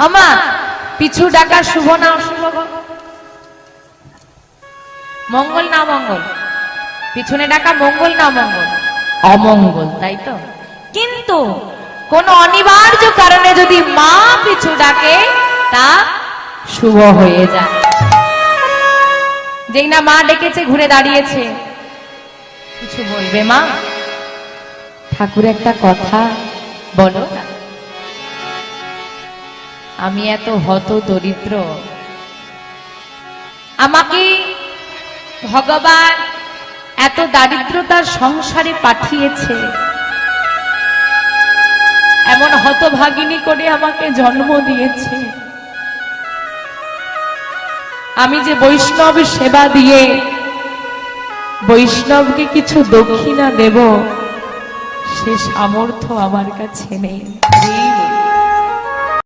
আমা পিছু ডাকা শুভ না অশুভ? মঙ্গল না মঙ্গল? পিছনে ডাকা মঙ্গল না মঙ্গল? অমঙ্গল, তাই তো। কিন্তু কোন অনিবার্য কারণে যদি মা পিছু ডাকে তা শুভ হয়ে যায়। যেই না মা ডেকেছে ঘুরে দাঁড়িয়েছে, কিছু বলবে মা? ঠাকুর একটা কথা বলো না। আমি এত হত দরিদ্র, আমাকে ভগবান এত দারিদ্রতার সংসারে পাঠিয়েছে, এমন হতভাগিনী করে আমাকে জন্ম দিয়েছে। আমি যে বৈষ্ণব সেবা দিয়ে বৈষ্ণবকে কিছু দক্ষিণা দেব সে সামর্থ্য আমার কাছে নেই।